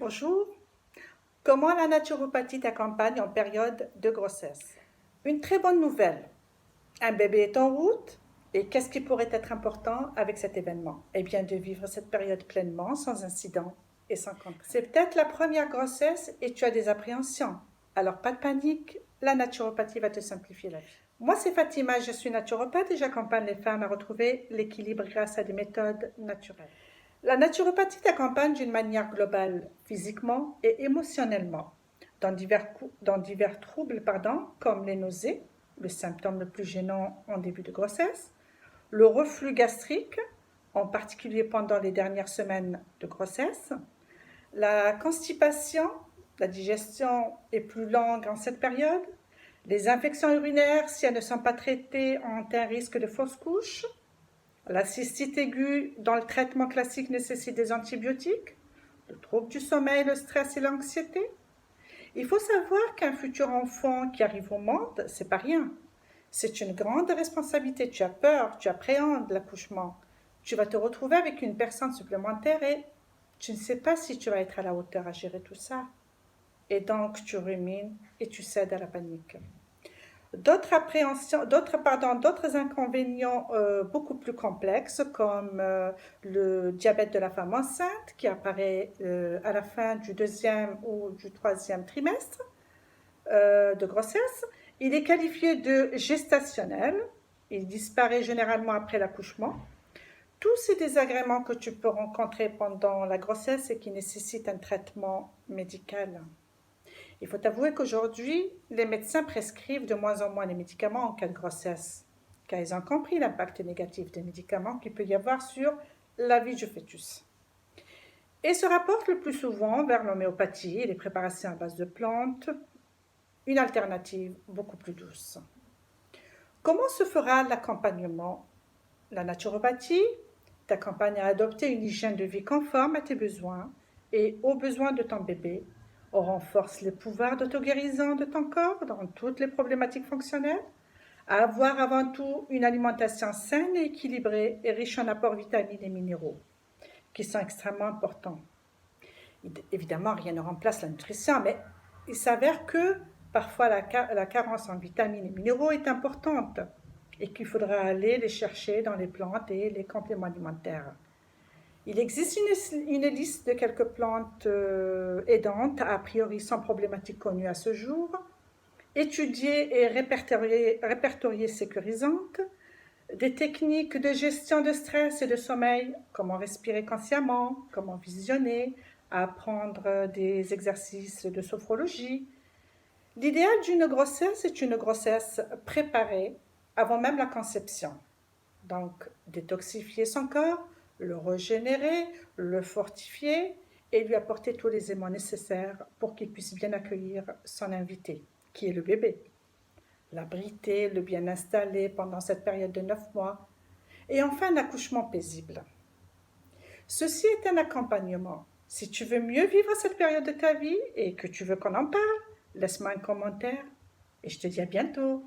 bonjour. Comment la naturopathie t'accompagne en période de grossesse? Une très bonne nouvelle. Un bébé est en route. Et qu'est-ce qui pourrait être important avec cet événement? Eh bien, de vivre cette période pleinement, sans incident et sans contrainte. C'est peut-être la première grossesse et tu as des appréhensions. Alors, pas de panique, la naturopathie va te simplifier la vie. Moi, c'est Fatima, je suis naturopathe et j'accompagne les femmes à retrouver l'équilibre grâce à des méthodes naturelles. La naturopathie t'accompagne d'une manière globale, physiquement et émotionnellement, dans divers troubles, comme les nausées, le symptôme le plus gênant en début de grossesse, le reflux gastrique, en particulier pendant les dernières semaines de grossesse, la constipation, la digestion est plus longue en cette période, les infections urinaires, si elles ne sont pas traitées, ont un risque de fausse couche, la cystite aiguë, dont le traitement classique nécessite des antibiotiques, le trouble du sommeil, le stress et l'anxiété. Il faut savoir qu'un futur enfant qui arrive au monde, c'est pas rien. C'est une grande responsabilité. Tu as peur, tu appréhendes l'accouchement. Tu vas te retrouver avec une personne supplémentaire et tu ne sais pas si tu vas être à la hauteur à gérer tout ça. Et donc, tu rumines et tu cèdes à la panique. D'autres inconvénients beaucoup plus complexes, comme le diabète de la femme enceinte, qui apparaît à la fin du 2e ou du 3e trimestre de grossesse. Il est qualifié de gestationnel. Il disparaît généralement après l'accouchement. Tous ces désagréments que tu peux rencontrer pendant la grossesse et qui nécessitent un traitement médical. Il faut avouer qu'aujourd'hui, les médecins prescrivent de moins en moins les médicaments en cas de grossesse, car ils ont compris l'impact négatif des médicaments qu'il peut y avoir sur la vie du fœtus. Et se rapportent le plus souvent vers l'homéopathie et les préparations à base de plantes, une alternative beaucoup plus douce. Comment se fera l'accompagnement? La naturopathie t'accompagne à adopter une hygiène de vie conforme à tes besoins et aux besoins de ton bébé. On renforce les pouvoirs d'auto-guérison de ton corps dans toutes les problématiques fonctionnelles, à avoir avant tout une alimentation saine et équilibrée et riche en apports vitamines et minéraux, qui sont extrêmement importants. Évidemment, rien ne remplace la nutrition, mais il s'avère que parfois la carence en vitamines et minéraux est importante et qu'il faudra aller les chercher dans les plantes et les compléments alimentaires. Il existe une liste de quelques plantes aidantes, a priori sans problématique connue à ce jour, étudiées et répertoriées sécurisantes, des techniques de gestion de stress et de sommeil, comment respirer consciemment, comment visionner, apprendre des exercices de sophrologie. L'idéal d'une grossesse est une grossesse préparée avant même la conception. Donc, détoxifier son corps, le régénérer, le fortifier et lui apporter tous les éléments nécessaires pour qu'il puisse bien accueillir son invité, qui est le bébé. L'abriter, le bien installer pendant cette période de 9 mois. Et enfin, un accouchement paisible. Ceci est un accompagnement. Si tu veux mieux vivre cette période de ta vie et que tu veux qu'on en parle, laisse-moi un commentaire et je te dis à bientôt.